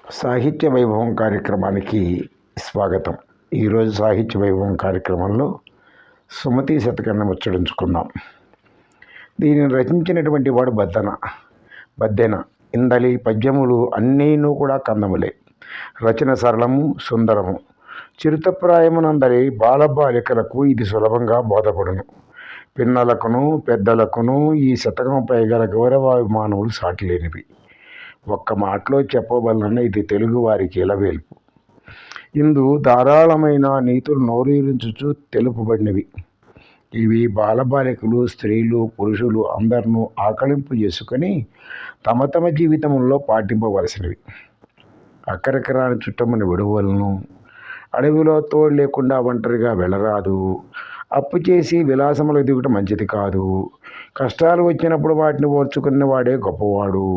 సాహిత్య వైభవం కార్యక్రమానికి స్వాగతం. ఈరోజు సాహిత్య వైభవం కార్యక్రమంలో సుమతి శతకాన్ని ముచ్చడించుకుందాం. దీనిని రచించినటువంటి వాడు బద్దెన. ఇందలి పద్యములు అన్నీను కూడా కందములే. రచన సరళము, సుందరము. చిరుతప్రాయమునందరి బాలబాలికలకు ఇది సులభంగా బోధపడును. పిన్నలకును పెద్దలకును ఈ శతకంపై గల గౌరవాభిమానములు సాటిలేనివి. ఒక్క మాటలో చెప్పవలన ఇది తెలుగు వారికి ఇలవేల్పు. ఇందు ధారాళమైన నీతులు నోరూరించుచు తెలుపబడినవి. ఇవి బాలబాలికలు, స్త్రీలు, పురుషులు అందరినూ ఆకళింపు చేసుకొని తమ తమ జీవితంలో పాటింపవలసినవి. అక్కరికి రాని చుట్టముని విడువలను, అడవిలో తోడు లేకుండా ఒంటరిగా వెళ్ళరాదు, అప్పు చేసి విలాసములు దిగుట మంచిది కాదు, కష్టాలు వచ్చినప్పుడు వాటిని ఓర్చుకున్న వాడే గొప్పవాడు,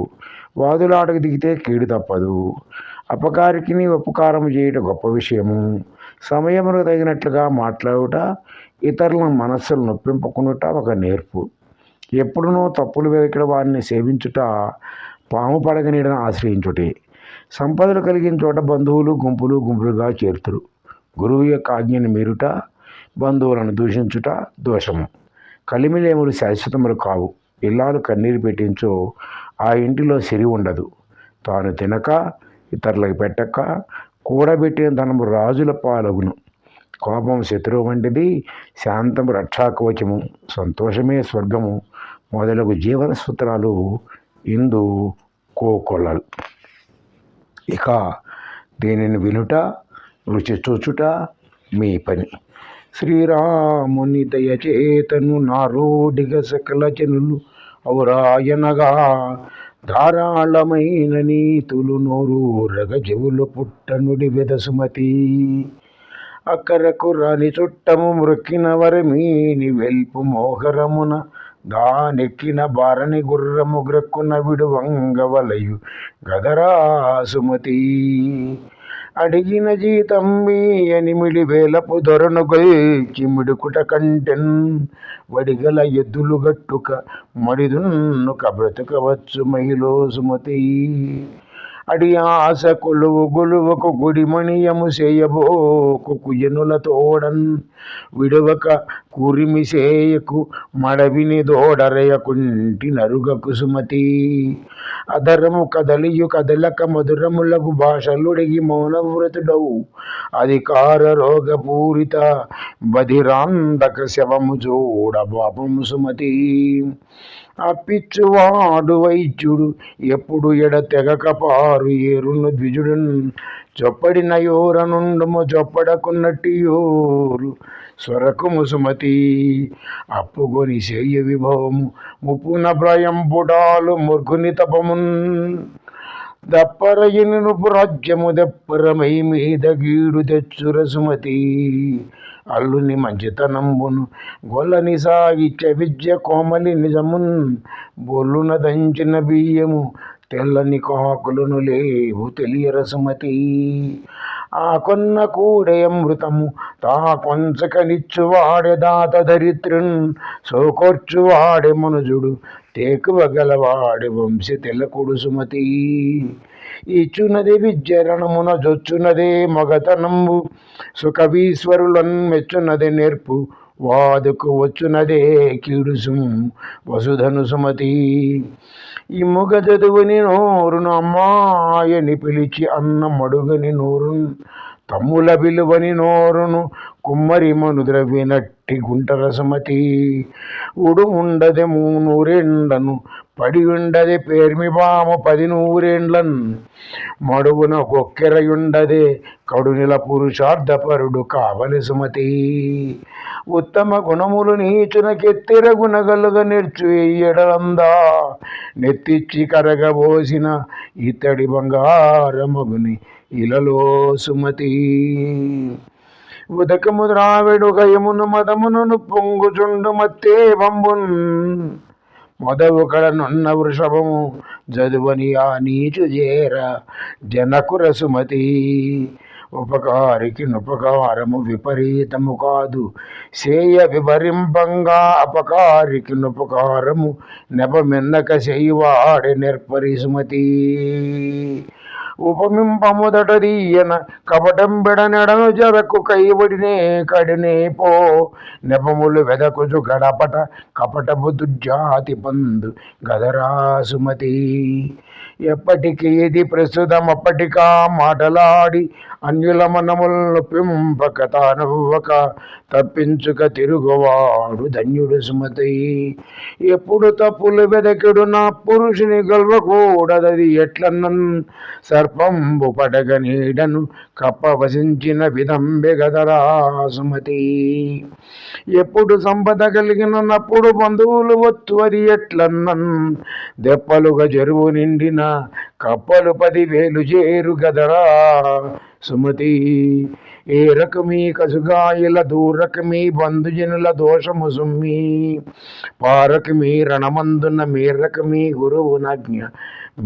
వాదులాటకు దిగితే కీడు తప్పదు, అపకారికి ఉపకారం చేయుట గొప్ప విషయము, సమయమును తగినట్లుగా మాట్లాడుట, ఇతరుల మనస్సులు నొప్పింపకునుట ఒక నేర్పు, ఎప్పుడునూ తప్పులు వెతికిన వారిని సేవించుట, పాము పడగ నీడను ఆశ్రయించుటే, సంపదలు కలిగిన చోట బంధువులు గుంపులుగా చేరుతురు, గురువు యొక్క ఆజ్ఞను మీరుట, బంధువులను దూషించుట దోషము, కలిమిలేములు శాశ్వతములు కావు, ఇల్లాలు కన్నీరు పెట్టించో ఆ ఇంటిలో సిరి ఉండదు, తాను తినక ఇతరులకు పెట్టక కూడబెట్టిన ధనము రాజుల పాలగును, కోపం శత్రువు వంటిది, శాంతము రక్షాకవచము, సంతోషమే స్వర్గము మొదలగు జీవన సూత్రాలు ఇందు కోకొల్లలు. ఇక దీనిని వినుట, రుచి చూచుట మీ పని. శ్రీరాముని దయచేతను నారోడిగ సకల జనులు ఔరాయనగా, ధారాళమైన నీతులు నోరూరగ చెవులు పుట్టనుడి వెదసుమతి, అక్కరకు రాని చుట్టము మృక్కిన వరమీని వెల్పు మోహరమున, దానెక్కిన బారని గుర్రము గ్రక్కున విడువంగవలయు గదరా సుమతి, అడిగిన జీతం మీయనిమిడి వేలపు దొరను గొల్చి మిడుకుట కంటెన్, వడిగల ఎద్దులు గట్టుక మడిదున్నుక బ్రతుకవచ్చు మహిళో సుమతి, అడి ఆశ గొలువకు గుడిమణియము చేయబోకు కుయనుల తోడన్, విడవక కురిమి సేయకు మడవిని దోడరయకుంటి నరుగకు సుమతి, అధరము కదలియు కదలక మధురములగు భాషలుడిగి మౌనవ్రతుడవు, అధికార రోగపూరిత బధిరాంధక శవము చూడ పాపము సుమతి, అప్పిచ్చువాడు వైద్యుడు ఎప్పుడు ఎడతెగక పారు ఏరును ద్విజుడున్, చొప్పడిన యోరనుండుము చొప్పడకున్నట్టి యోరు స్వరకుము సుమతి, అప్పుగొని సేయ విభవము ముప్పున భయంబుడాలు మూర్ఖుని తపమున్, దప్పరయిని నుపు రాజ్యము దెప్పరమై మీద గీడు తెచ్చుర సుమతి, అల్లుని మంచితనంబును గొల్లని సాగిత్య విద్య కోమలి నిజమున్, బొల్లున దంచిన బియ్యము తెల్లని కాకులను లేవు తెలియర సుమతి, ఆ కొన్న కూడే అమృతము తా కొంచకనిచ్చువాడే దాత దరిద్రున్, సోకొర్చువాడే మనుజుడు తేకువ గలవాడే వంశ తెలకుడు సుమతి, ఇచ్చునది విద్యరణమున జొచ్చునదే మగతనంబు, సుఖవీశ్వరులన్ మెచ్చునది నేర్పు, వాదుకు వచ్చునదే కీడుసుము వసుధను సుమతి, ఈ మొగ చదువుని నోరును అమ్మాయని పిలిచి అన్న మడుగని నోరును, తమ్ముల విలువని నోరును కుమ్మరి మను ద్రవ్యనట్టి గుంటర సుమతి, ఉడు ఉండదే 300 పడి ఉండదే పేర్మి బాము 10 మడువున కొక్కెరయుండదే కడునిల పురుషార్థపరుడు కావలి సుమతి, ఉత్తమ గుణములు నీచున కెత్తిర గుణగలుగ నేర్చు ఎయ్యడందా, నెత్తిచ్చి కరగబోసిన ఇతడి బంగారమగుని ఇలలో సుమతి, ఉదకము ద్రావిడు గయమును మదమును పొంగుచుండు మత్తే బంబున్, మొదవు కడనున్న వృషభము జదువని ఆ నీచు చేర జనకుర సుమతి, ఉపకారికి నుపకారము విపరీతము కాదు, సేయ వివరింపంగా అపకారికి నుపకారము నెపమెన్నక చేయువాడే నిర్పరి సుమతి, ఉపమింపముదటదీయన కపటంబెడనెడను జరకు కైబడినే కడినే పో నెపములు వెదకుచు గడపట కపటపు దుర్జాతి పందు గదరా సుమతి. ఎప్పటికి ఇది ప్రస్తుతం అప్పటికా మాటలాడి అన్యుల మనములను పెంపక తానవ్వక తప్పించుక తిరుగువాడు ధన్యుడు సుమతి. ఎప్పుడు తప్పులు వెదకెడు నా పురుషుని గొల్వకూడదది ఎట్లన్నన్ సర్పంబు పడగ నీడను కప్పవసించిన విధంబె గదరా సుమతి. ఎప్పుడు సంపద కలిగినప్పుడు బంధువులు వత్తు అది ఎట్లన్నన్ దెప్పలుగా చెరువు నిండిన కప్పలు 10,000 చేరు గదరా సుమతి. ఏ రకమీ కసుగాయల దూరకమీ బంధుజనుల దోషము సుమ్మి పారకమీ రణమందున మేరకమీ గురువునజ్ఞ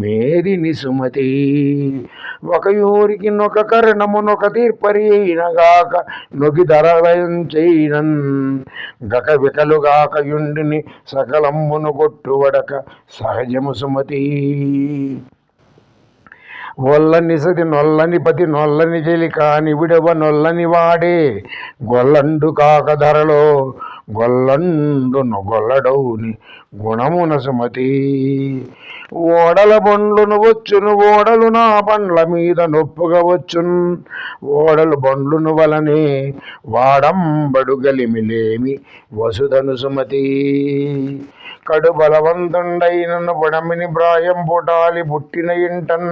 మేదిని సుమతి. ఒకయూరికి నొక కరణమునొక తీర్పరి అయినగాక నొగి ధరవైనన్ గక వికలుగాక యుండిని సకలమ్మును కొట్టువడక సహజము సుమతి. ఒల్లని సతి నొల్లని పతి నొల్లని చెలి కాని విడవ నొల్లని వాడే గొల్లండు కాక ధరలో గొల్లండు నొగొల్లడౌని గుణమున సుమతి. ఓడల బండ్లును వచ్చును ఓడలు నా బండ్ల మీద నొప్పుగా వచ్చున్ ఓడలు బండ్లును వలనే వాడంబడు గలిమిలేమి వసుధను సుమతి. కడు బలవంతుండైనను బుడమిని ప్రాయం పుటాలి పుట్టిన ఇంటన్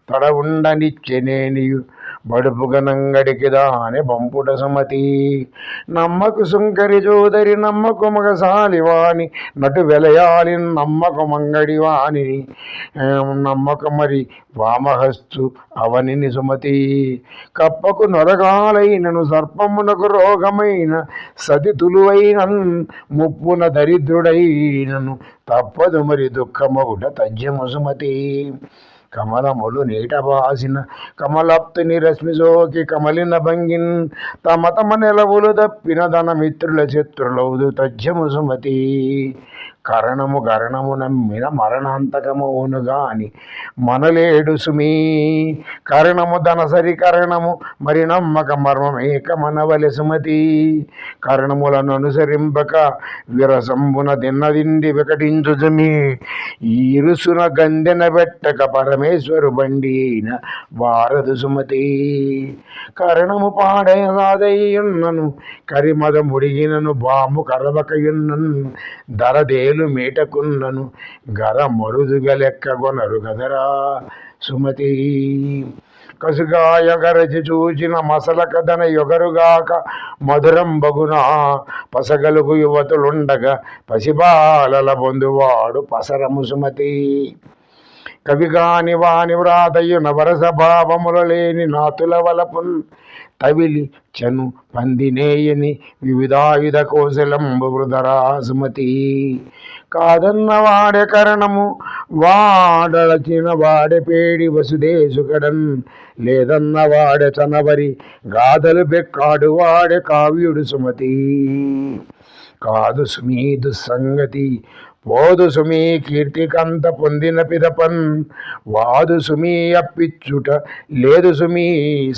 తడవుండనిచ్చెనేనియు బడుపుగనంగడికి దాని పంపుట సుమతి. నమ్మకు సుంకరి జోదరి నమ్మకు మగసాలివాణి నటు వెలయాలి నమ్మకు మంగడి వాణి నమ్మకు మరి వామహస్తు అవనిని సుమతి. కప్పకు నొరగాలైనను సర్పమునకు రోగమైన సతి తులువైనన్ ముప్పున దరిద్రుడైనను తప్పదు మరి దుఃఖమగుట తజ్యము సుమతి. కమలములు నీట బాసిన కమలప్తుని రశ్మి సోకి కమలిన భంగిన్ తమ తమ నెలవులు తప్పిన ధన మిత్రుల శత్రులౌదు తజ్యము సుమతి. కరణము గరణము నమ్మిన మరణాంతకమవును గాని మనలేడు సుమీ కరణము ధనసరి కరణము మరి నమ్మక మర్మమేక మనవలె సుమతి. కరణములను అనుసరింపక విరసంబున దిన్నదిండి వికటించు సుమీ ఇరుసున గందెన పెట్టక పరమేశ్వరు బండి అయిన వారదు సుమతి. కరణము పాడేదాదయ్యున్నను కరిమద ముడిగినను బాము కరవకయున్నను ధరదేలు మీటకున్నను గర మరుదుగ లెక్క గొనరు గదరా సుమతి. కసుగాయ గరచి చూచిన మసల కథన యొగరుగాక మధురం బగునా పసగలుగు యువతులుండగా పసిబాలల బొందువాడు పసరము సుమతి. కవిగాని వాని వ్రాతయున వరస భావముల లేని నాతుల వలపున్ తవిలి చను పందినేయని వివిధాయుధ కోశలంబు వృధరా సుమతి. కాదన్న వాడే కరణము వాడలచిన వాడే పేడి వసుదేశుకడన్ లేదన్న వాడే చనవరి గాథలు బెక్కాడు వాడే కావ్యుడు సుమతి. కాదు సుమీ దుస్సంగతి పోదు సుమీ కీర్తికంత పొందిన పిదపన్ వాదు సుమీ అప్పిచ్చుట లేదు సుమీ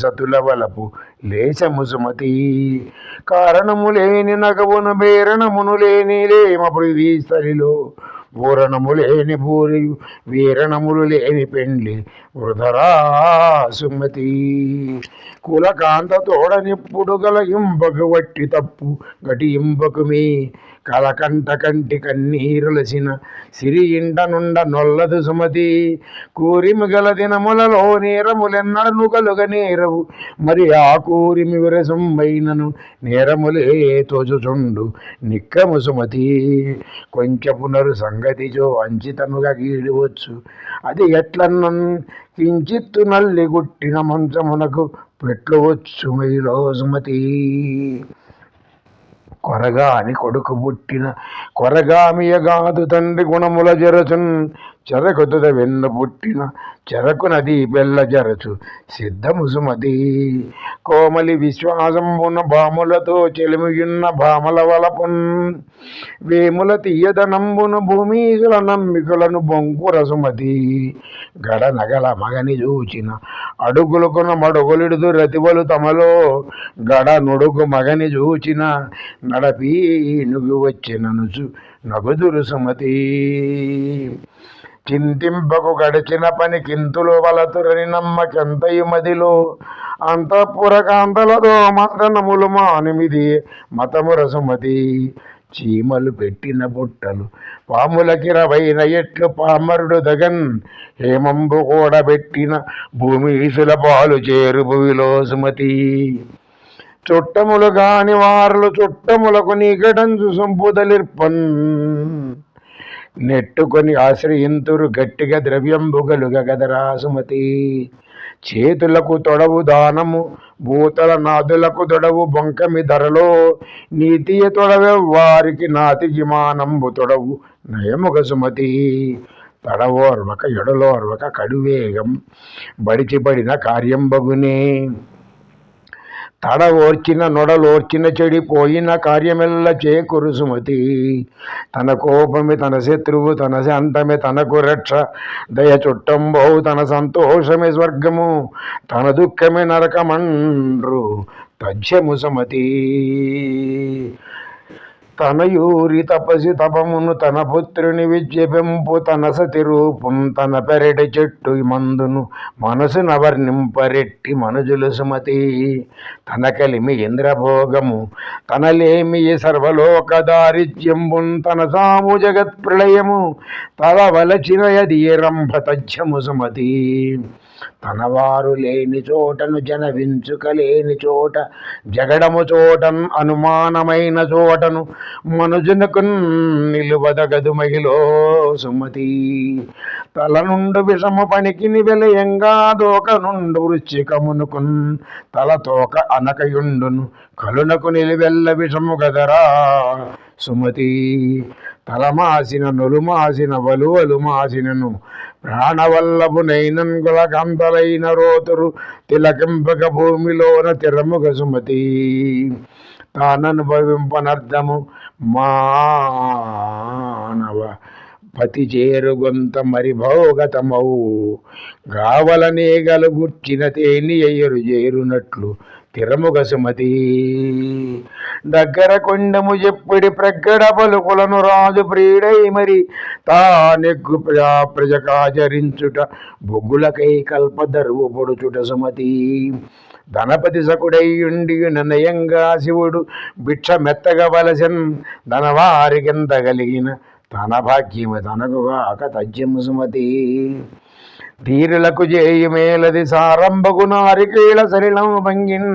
సతుల వలపు లేచము సుమతి. కారణము లేని నగవును బేరణమును లేని లేమ పృథ్వీ స్థలిలో పూరణము లేని పూరియు వీరణములు లేని పెండ్లి వృధరా సుమతి. కులకాంత తోడనిప్పుడు గల ఇంబకు వట్టి తప్పు గటి ఇంబకుమి కలకంట కంటి కన్నీరులసిన సిరి ఇంట నుండ నొల్లదు సుమతి. కూరిమి గల దినములలో నేరములెన్నడను కలుగ నేరవు మరి ఆ కూరిమి విరసంబైనను నేరములే తోచుచుండు నిక్కము సుమతి. కొంచెపునరు సంగతిచో అంచితముగా గీడవచ్చు అది ఎట్లన్నన్ కించిత్తు నల్లి గుట్టిన మంచమునకు పెట్లువచ్చు మైలో సుమతి. కొరగాని కొడుకు పుట్టిన కొరగామియగాదు తండ్రి గుణముల జరచున్ చెరకుతుద వెన్ను పుట్టిన చెరకు నది బెల్ల జరచు సిద్ధము సుమతి కోమలి విశ్వాసంబున భాములతో చెలిమియున్న భామల వలపున్ వేముల తీయదనంబును భూమీసుల నమ్మికులను బొంకుర సుమతి గడ నగల మగని చూచిన అడుగులుకున మడుగులిడుదు రతివలు తమలో గడ నుడుగు మగని చూచిన నడపి నుగు వచ్చిననుచు నగుదురు సుమతి చింతింపకు గడిచిన పని కింతులు వలతురని నమ్మకెంతయు మదిలో అంతఃపుర కాంతలతో మందనములు మానిమిది మతముర సుమతి చీమలు పెట్టిన బుట్టలు పాములకిరవైన ఎట్లు పామరుడు దగన్ హేమంబు కూడబెట్టిన భూమీసుల పాలు చేరు భూమిలో సుమతి చుట్టములు గాని వారలు చుట్టములకు నీకడంచు సంపుదలిర్పన్ నెట్టుకొని ఆశ్రయింతురు గట్టిగా ద్రవ్యంబుగలుగ గదరా సుమతి చేతులకు తొడవు దానము భూతల నాదులకు తొడవు బొంకమి ధరలో నీతియ తొడవే వారికి నాతికి మానంబు తొడవు నయముగ సుమతి తడవోర్వక ఎడలోర్వక కడువేగం బడిచిబడిన కార్యం బగునే తడ ఓర్చిన నొడలోర్చిన చెడిపోయిన కార్యమెల్ల చేకురు సుమతి తన కోపమే తన శత్రువు తన శాంతమే తనకు రక్ష దయ చుట్టంబోవు తన సంతోషమే స్వర్గము తన దుఃఖమే నరకమండ్రు తజ్యము సుమతి తనయూరి తపసి తపమును తన పుత్రుని విద్యపెంపు తన సతి రూపుం తన పెరటి చెట్టు మందును మనసు నవర్ణింపరెట్టి మనుజులు సుమతి తన కలిమి ఇంద్రభోగము తనలేమి సర్వలోక దారిద్ర్యంబున్ తన సాము జగత్ ప్రళయము తలవలచిన యది రంభ తజ్యము సుమతి తనవారు లేని చోటను జనవించుకలేని చోట జగడము చోటన్ అనుమానమైన చోటను మనుజునకు నిలువదగదు మహిళో సుమతి తల నుండు విషము పనికిని వెలయంగా దోక నుండు వృశ్చికమునుకున్ తల తోక అనకయుండును కలునకు నిలివెల్ల విషము గదరా సుమతి తలమాసిన నొలుమాసిన వలువలు మాసినను ప్రాణవల్లభు నైనంగుల కంతలైన రోతురు తిలకింపక భూమిలోన తిరముగ సుమతి తాననుభవింపనర్థము మానవ పతి చేరుగొంత మరి భోగతమౌ గావలనే గలుగుర్చిన తేని అయ్యరు చేరునట్లు తిరముగ సుమతి దగ్గర కొండము ఎప్పటి ప్రగ్గడ పలుకులను రాజు ప్రియుడై మరి తానెగ్గు ప్రజకాచరించుట బొగ్గులకై కల్పదరువు పొడుచుట సుమతి ధనపతి సకుడైయుండి ననయంగా శివుడు భిక్ష మెత్తగవలసన్ ధనవారికెంత కలిగిన తన భాగ్యము తనకుగాక తజ్యము సుమతి ధీరులకు చేయి మేలది సారంభగు నారికేళ సరిళము భంగిన్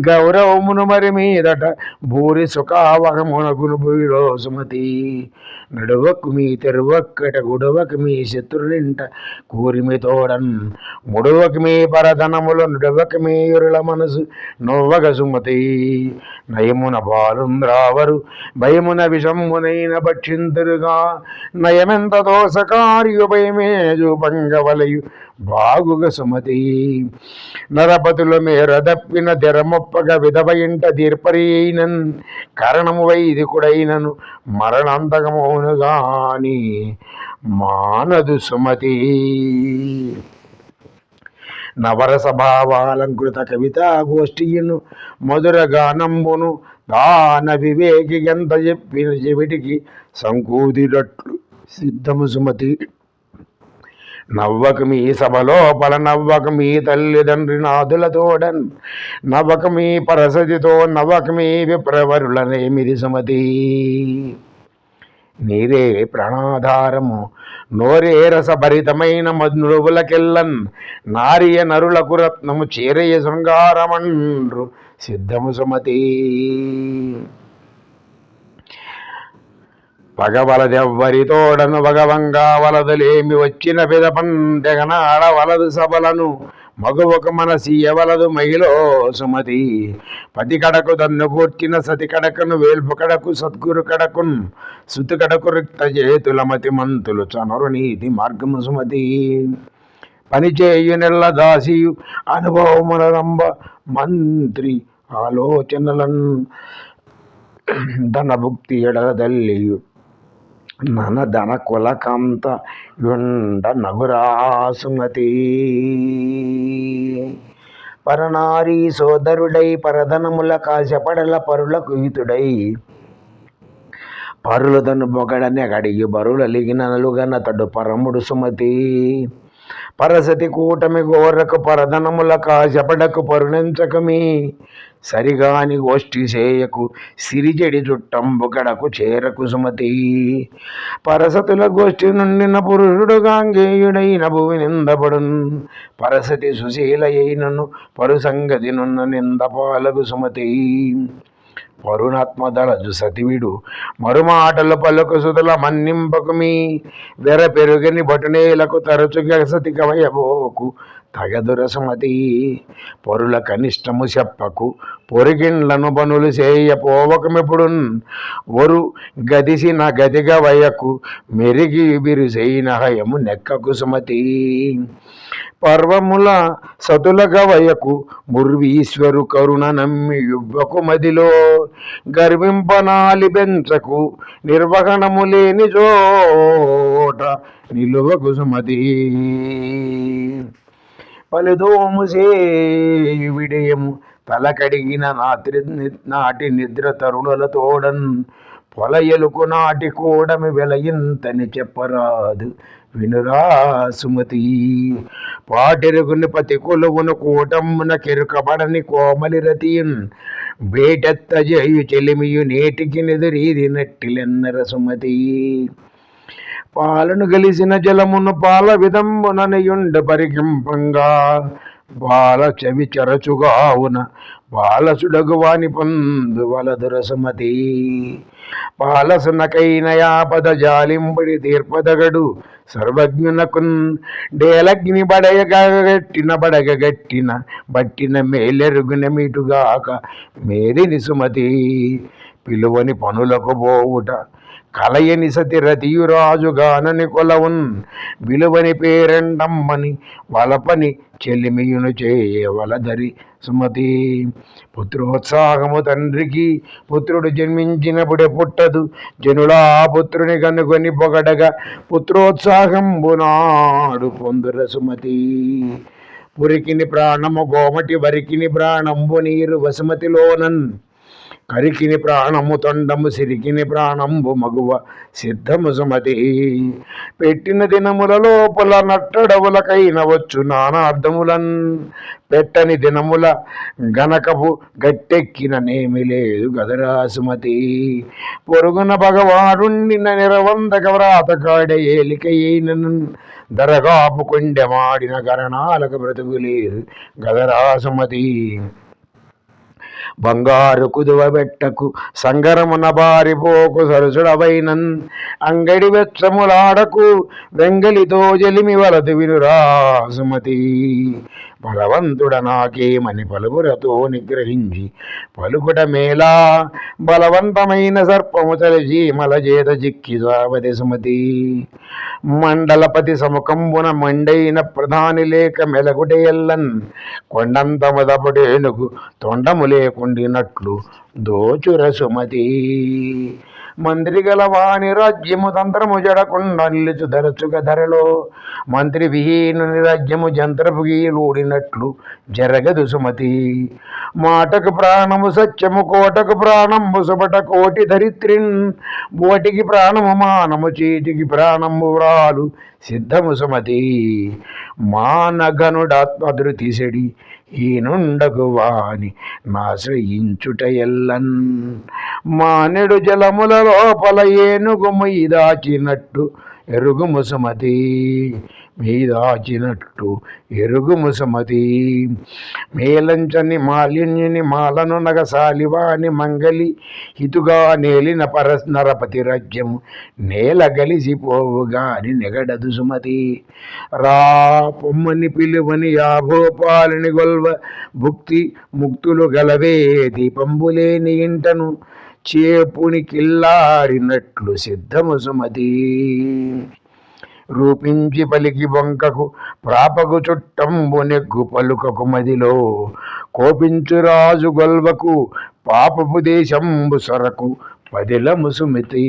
గౌరవమును మరి మీదట భూరి సుఖావహమునగును భూమిలో సుమతి నడువకు మీ తెరువక్కట గుడవకు మీ శత్రులింట కూరిమి తోడన్ ముడువకు మీ పరధనములు నుడవకు మీ యురుల మనసు నొవ్వగ సుమతి నయమున బాలుంద్రావరు భయమున విషమునైన భక్షింతురుగా నయమెంత దోషకార్యు భయమేజు పంగవలయు బాగుగ సుమతి నరపతుల మేర దప్పిన తెరమొప్పగ విధవ ఇంట దీర్పరియైనన్ కరణము వైదికుడైనను మరణాంతకమౌను గాని మానదు సుమతి నవరస భావాలంకృత కవితా గోష్ఠియును మధుర గానంబును దాన వివేకి ఎంత చెప్పిన చెవిటికి సంకూదిరట్లు సిద్ధము సుమతి నవ్వక మీ సభలోపల నవ్వక మీ తల్లిదండ్రి నాదులతోడన్ నవ్వక మీ పరసతితో నవ్వక మీ విప్రవరులనేమిది సుమతి నీరే ప్రాణాధారము నోరే రసభరితమైన మధురువులకెల్లన్ నారియ నరులకు రత్నము చేరయ శృంగారమండ్రు సిద్ధము సుమతి పగవలదెవ్వరితోడను భగవంగా వలదులేమి వచ్చిన పిదపన్ తెగనాడ వలదు సభలను మగువకు మనసి ఎవలదు మహిళ సుమతి. పతి కడకు దన్ను కూర్చిన సతి కడకను వేల్పు కడకు సద్గురు కడకున్ సుతి కడకు రిక్త చేతుల మతి మంతులు చనరు నీతి మార్గము సుమతి. పనిచేయు నెల్ల దాసియు అనుభవముల రంభ మంత్రి ఆలోచనలన్ ధనభుక్తి ఎడదల్లియు నన ధన కులకాంత యుండ నగురాసుమతి. పరనారీ సోదరుడై పరధనముల కాశపడల పరులకు హితుడై పరులదను బొగడని అడిగి బరులలిగిన నలుగన తడు పరముడు సుమతి. పరసతి కూటమి గోరకు పరధనముల కాశపడకు పరుణెంచకమి సరిగాని గోష్ఠి చేయకు సిరిజడి చుట్టంబు కడకు చేరకు సుమతి. పరసతుల గోష్ఠి నుండిన పురుషుడు గాంగేయుడైన భూమి నిందపడున్ పరసతి సుశీలయైనను పరుసంగతి నున్న నిందపాలకు సుమతి. పరుణాత్మదళజు సతివిడు మరుమాటలు పలుకు సుతుల మన్నింపకుమి వెర పెరుగని బటునేలకు తరచుగా సతి కవయబోకు తగదుర సుమతి. పొరుల కనిష్టము చెప్పకు పొరిగిండ్లను పనులు చేయపోవకమిప్పుడున్ ఒరు గదిసిన గదిగ వయకు మెరిగి బిరుసైన హయము నెక్కకు సుమతి. పర్వముల సతుల గవయకు ముర్వీశ్వరు కరుణ నమ్మి యువ్వకు మదిలో గర్వింపనాలి బెంచకు నిర్వహణము లేని చోట నిలువకు సుమతి. పలుదోము సేయు విడయము తలకడిగిన నాటి నిద్ర తరుణుల తోడన్ పొలయలుకు నాటి కూడమి వెలయింతని చెప్పరాదు వినురా సుమతి. పాటెరుగుని పతి కొలువును కూటమ్మున కెరుకబడని కోమలి రతియున్ బేటెత్త జయు చెలిమియు నేటికి నిదురీది నట్టిలెన్నర సుమతి. పాలను గలిసిన జలమును పాల విధంబునయుండ పరికింపంగా బాల చెవి చరచుగావున బాలసుడగువాని పొందు వలదుర సుమతి. పాలసునకైన యాపద జాలింబడి తీర్పదగడు సర్వజ్ఞునకున్ డేలగ్ని బడగగట్టిన బట్టిన మేలెరుగున మీటుగాక మేదిని సుమతి. పిలువని పనులకు పోవుట కలయని సతి రతియురాజుగానని కొలవున్ విలువని పేరెండమ్మని వలపని చెలిమియును చేయవలదరి సుమతి. పుత్రోత్సాహము తండ్రికి పుత్రుడు జన్మించినప్పుడే పుట్టదు జనులా పుత్రుని కనుగొని పొగడగా పుత్రోత్సాహంబునాడు పొందుర సుమతి. పురికిని ప్రాణము గోమటి వరికిని ప్రాణంబు నీరు వసుమతిలోనన్ కరికిని ప్రాణము తొండము సిరికిని ప్రాణంబు మగువ సిద్ధము సుమతి. పెట్టిన దినముల లోపల నట్టడవులకైన వచ్చు నానార్థములన్ పెట్టని దినముల గనకపు గట్టెక్కిన నేమి లేదు గదరా సుమతి. పొరుగున భగవాడుండిన నిరవందక వ్రాత కాడ ఏలికయైనను దరగాపు కొండెమాడిన గరణాలకు బ్రతుకు లేదు గదరా సుమతి. బంగారు కుదువ బెట్టకు సంగరమున బారిపోకు సరసుడవైనన్ అంగడి వెచ్చములాడకు వెంగలితో జలిమి వలదు వినురా సుమతి. బలవంతుడ నాకేమని పలువురతో నిగ్రహించి పలుకుట మేలా బలవంతమైన సర్పము తలచి మలజేత చిక్కి సావది సుమతి. మండలపతి సముఖంబున మండైన ప్రధాని లేక మెలగుటే ఎల్లన్ కొండంత మొదపటేనుగు తొండము లేకుండినట్లు దోచుర సుమతి. మంత్రి గల వాణి రాజ్యము తంత్రము జడకుండా నిలుచు ధరచుగ ధరలో మంత్రి విహీనుని రాజ్యము జంత్రపు గీలూడినట్లు జరగదు సుమతి. మాటకు ప్రాణము సత్యము కోటకు ప్రాణంబు సుబట కోటి ధరిత్రిన్ బోటికి ప్రాణము మానము చేతికి ప్రాణంబు వ్రాలు సిద్ధము సుమతి. మానగనుడాత్మధృతి సెడి ఈనుండగు వాని నాశ్రయించుట ఎల్లన్ మానెడు జలముల లోపల ఏనుగు మొయ్యి దాచినట్టు ఎరుగుము సుమతి, మీదాచినట్టు ఎరుగుము సుమతి. మేలంచని మాలిన్యుని మాలను నగసాలివాని మంగలి హితుగా నేలిన నరపతి రాజ్యము నేల గలిసిపోవుగా అని నెగడదు సుమతి. రా పొమ్మని పిలువని యాభోపాలని గొల్వ భుక్తి ముక్తులు గలవే దీపంబులేని ఇంటను చేపుని కిల్లాడినట్లు సిద్ధము సుమతి. రూపించి పలికి బొంకకు ప్రాపకు చుట్టంబు నెగ్గు పలుకకు మదిలో కోపించు రాజు గొల్వకు పాపపు దేశంబు సొరకు పదిలము సుమతి.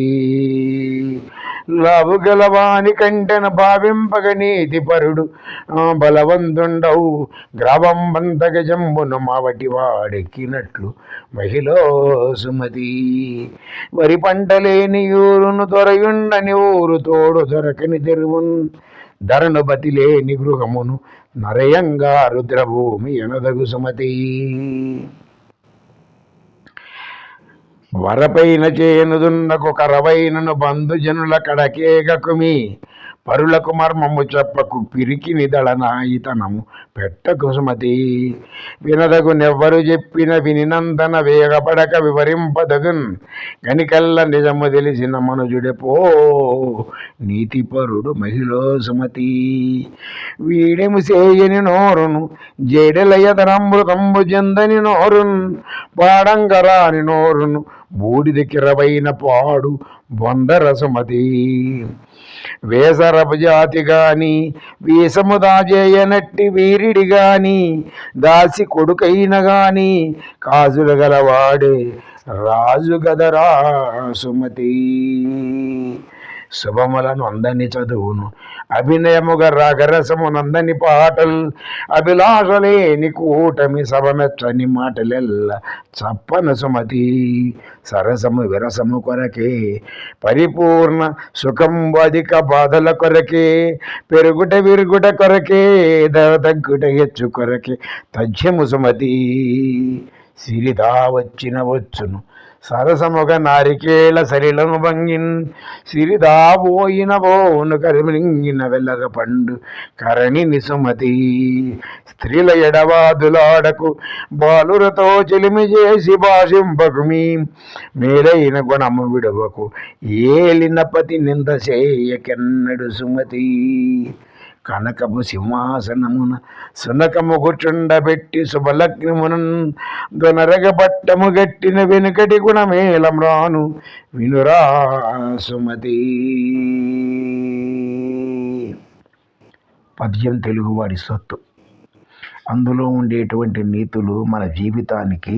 లావు గలవాని కంటెన భావింపగ నీతి పరుడు బలవంతుండవు గ్రావం బంతగ జంబును మావటి వాడెక్కినట్లు మహిళ సుమతి. వరి పంటలేని ఊరును దొరయుండని ఊరు తోడు దొరకని తెరువున్ ధరను బతిలేని గృహమును నరయంగా రుద్రభూమి ఎనదగు సుమతి. వరపైన చేనుదున్నకు కరవైనను బంధుజనుల కడకేగకుమి పరులకు మర్మము చెప్పకు పిరికి నిదళనాయితనము పెట్టకు సుమతి. వినదగు నెవ్వరు చెప్పిన వినినందన వేగపడక వివరింపదగున్ గనికల్ల నిజము తెలిసిన మనుజుడెపో నీతిపరుడు మహిళ సుమతి. వీడెము సేయని నోరును జేడెలయదనమృతంబు జందని నోరున్ పాడంగరాని నోరును బూడిద కిరవైన పాడు బొందర సుమతి. వేసరపు జాతి గాని వీసము దాజేయనట్టి వీరిడి గాని దాసి కొడుకైన గాని కాజుల గలవాడే రాజు గదరా సుమతి. శుభములను అందని చదువును అభినయముగ రాగరసము నందని పాటల్ అభిలాషలేని కూటమి సభమెచ్చని మాటలెల్ల చప్పన సుమతి. సరసము విరసము కొరకే పరిపూర్ణ సుఖం అధిక బాధల కొరకే పెరుగుట విరుగుట కొరకే తగ్గుట హెచ్చు కొరకే తథ్యము సుమతి. సిరిదా వచ్చిన వచ్చును సరసముగ నారికేళ సరిలను భంగిన్ సిరిదాబోయిన బోను కరిమింగిన వెల్లగ పండు కరణిని సుమతి. స్త్రీల ఎడవాదులాడకు బాలురతో చెలిమి చేసి భాషింపకుమి మేలైన గుణము విడవకు ఏలిన పతి నింద చేయకెన్నడు సుమతి. కనకము సింహాసనమున సునకము కూర్చుండబెట్టి శుభలగ్నమునన్ దొనరగ పట్టము గట్టిన వెనుకటి గుణమేలం రాను వినురా సుమతి. పద్యం తెలుగువాడి సొత్తు. అందులో ఉండేటువంటి నీతులు మన జీవితానికి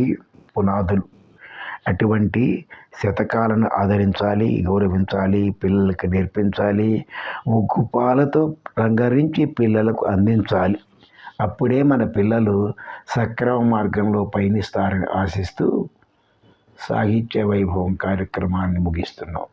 పునాదులు. అటువంటి శతకాలను ఆదరించాలి, గౌరవించాలి, పిల్లలకు నేర్పించాలి, ఉగ్గుపాలతో రంగరించి పిల్లలకు అందించాలి. అప్పుడే మన పిల్లలు సక్రమ మార్గంలో పయనిస్తారని ఆశిస్తూ సాహిత్య వైభవం కార్యక్రమాన్ని ముగిస్తున్నాం.